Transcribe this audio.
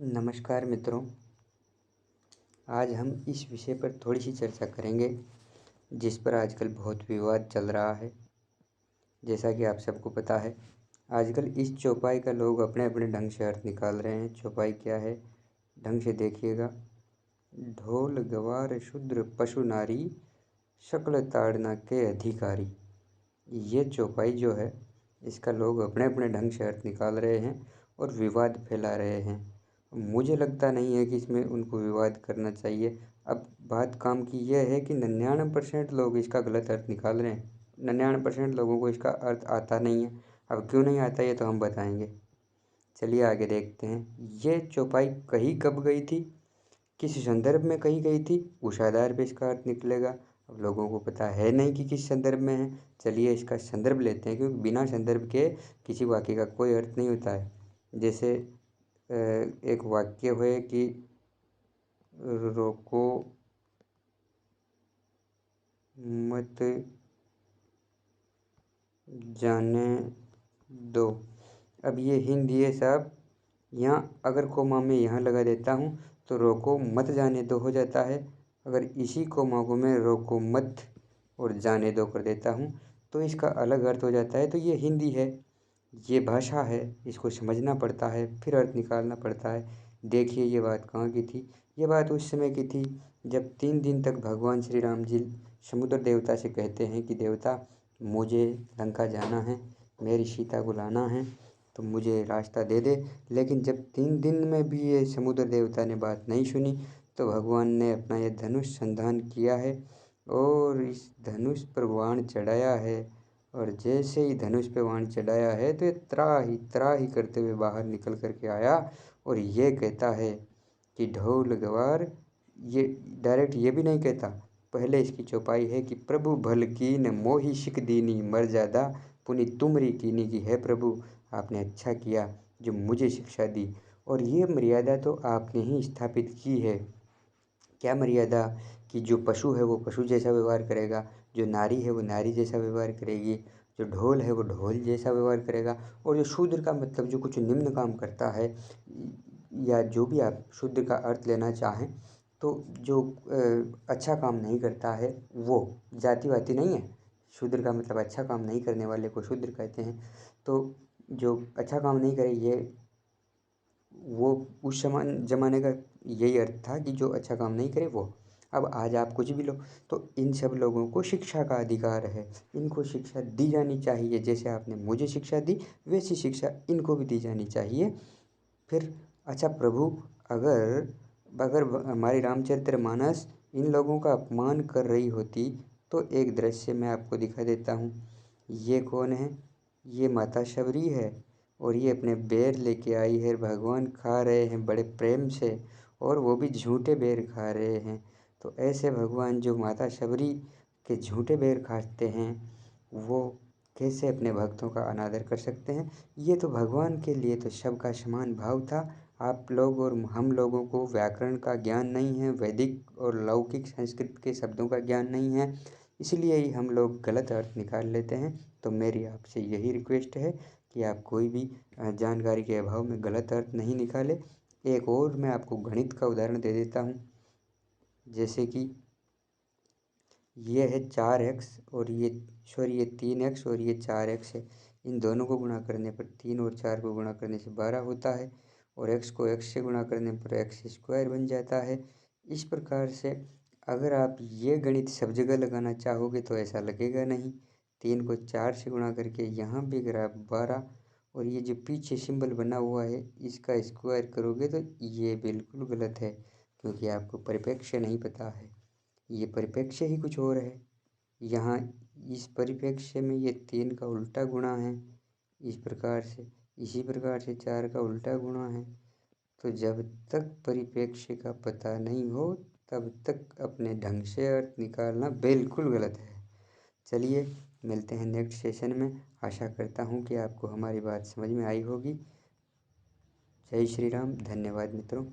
नमस्कार मित्रों। आज हम इस विषय पर थोड़ी सी चर्चा करेंगे जिस पर आजकल बहुत विवाद चल रहा है। जैसा कि आप सबको पता है, आजकल इस चौपाई का लोग अपने अपने ढंग से अर्थ निकाल रहे हैं। चौपाई क्या है, ढंग से देखिएगा। ढोल गवार शूद्र पशु नारी, शकल ताड़ना के अधिकारी। ये चौपाई जो है, इसका लोग अपने अपने ढंग से अर्थ निकाल रहे हैं और विवाद फैला रहे हैं। मुझे लगता नहीं है कि इसमें उनको विवाद करना चाहिए। अब बात काम की यह है कि 99% लोग इसका गलत अर्थ निकाल रहे हैं। 99% लोगों को इसका अर्थ आता नहीं है। अब क्यों नहीं आता ये तो हम बताएंगे। चलिए आगे देखते हैं। ये चौपाई कही कब गई थी, किस संदर्भ में कही गई थी, उस आधार पर इसका अर्थ निकलेगा। अब लोगों को पता है नहीं कि किस संदर्भ में है। चलिए इसका संदर्भ लेते हैं, क्योंकि बिना संदर्भ के किसी वाक्य का कोई अर्थ नहीं होता है। जैसे एक वाक्य है कि रोको मत जाने दो। अब ये हिंदी है साहब, यहाँ अगर कोमा में यहाँ लगा देता हूँ तो रोको मत जाने दो हो जाता है। अगर इसी कोमा को मैं रोको मत और जाने दो कर देता हूँ तो इसका अलग अर्थ हो जाता है। तो ये हिंदी है, ये भाषा है, इसको समझना पड़ता है, फिर अर्थ निकालना पड़ता है। देखिए ये बात कहाँ की थी। ये बात उस समय की थी जब 3 दिन तक भगवान श्री राम जी समुद्र देवता से कहते हैं कि देवता मुझे लंका जाना है, मेरी सीता को लाना है, तो मुझे रास्ता दे दे। लेकिन जब 3 दिन में भी ये समुद्र देवता ने बात नहीं सुनी तो भगवान ने अपना ये धनुष संधान किया है और इस धनुष पर बाण चढ़ाया है। और जैसे ही धनुष पे बाण चढ़ाया है तो ये त्राही करते हुए बाहर निकल करके आया और ये कहता है कि ढोल गवार। ये डायरेक्ट ये भी नहीं कहता, पहले इसकी चौपाई है कि प्रभु भल कीन मोहि सिख दीनी मर्यादा, पुनि तुमरी कीनी की है प्रभु, आपने अच्छा किया जो मुझे शिक्षा दी। और ये मर्यादा तो आपने ही स्थापित की है। क्या मर्यादा? कि जो पशु है वो पशु जैसा व्यवहार करेगा, जो नारी है वो नारी जैसा व्यवहार करेगी, जो ढोल है वो ढोल जैसा व्यवहार करेगा, और जो शूद्र का मतलब जो कुछ निम्न काम करता है, या जो भी आप शूद्र का अर्थ लेना चाहें, तो जो अच्छा काम नहीं करता है वो जाति वाति नहीं है। शूद्र का मतलब अच्छा काम नहीं करने वाले को शूद्र कहते हैं। तो जो अच्छा काम नहीं करे, ये वो उस ज़माने का यही अर्थ था कि जो अच्छा काम नहीं करे वो। अब आज आप कुछ भी लो, तो इन सब लोगों को शिक्षा का अधिकार है, इनको शिक्षा दी जानी चाहिए। जैसे आपने मुझे शिक्षा दी वैसी शिक्षा इनको भी दी जानी चाहिए। फिर अच्छा प्रभु, अगर अगर हमारी रामचरितमानस इन लोगों का अपमान कर रही होती तो एक दृश्य मैं आपको दिखा देता हूँ। ये कौन है? ये माता शबरी है और ये अपने बेर लेके आई है, भगवान खा रहे हैं बड़े प्रेम से, और वो भी झूठे बेर खा रहे हैं। तो ऐसे भगवान जो माता शबरी के झूठे बेर खाते हैं, वो कैसे अपने भक्तों का अनादर कर सकते हैं? ये तो भगवान के लिए तो सबका समान भाव था। आप लोग और हम लोगों को व्याकरण का ज्ञान नहीं है, वैदिक और लौकिक संस्कृत के शब्दों का ज्ञान नहीं है, इसलिए ही हम लोग गलत अर्थ निकाल लेते हैं। तो मेरी आपसे यही रिक्वेस्ट है कि आप कोई भी जानकारी के अभाव में गलत अर्थ नहीं निकाले। एक और मैं आपको गणित का उदाहरण दे देता हूँ। जैसे कि ये है 4x और ये 3x और ये 4x है। इन दोनों को गुणा करने पर 3 और 4 को गुणा करने से 12 होता है, और x को x से गुणा करने पर x स्क्वायर बन जाता है। इस प्रकार से अगर आप ये गणित सब जगह लगाना चाहोगे तो ऐसा लगेगा नहीं। 3 को 4 से गुणा करके यहाँ भी अगर आप 12 और ये जो पीछे सिंबल बना हुआ है इसका स्क्वायर करोगे तो ये बिल्कुल गलत है, क्योंकि आपको परिप्रेक्ष्य नहीं पता है। ये परिप्रेक्ष्य ही कुछ और है। यहाँ इस परिप्रेक्ष्य में ये 3 का उल्टा गुणा है इस प्रकार से, इसी प्रकार से 4 का उल्टा गुणा है। तो जब तक परिप्रेक्ष्य का पता नहीं हो तब तक अपने ढंग से अर्थ निकालना बिल्कुल गलत है। चलिए मिलते हैं नेक्स्ट सेशन में। आशा करता हूँ कि आपको हमारी बात समझ में आई होगी। जय श्री राम। धन्यवाद मित्रों।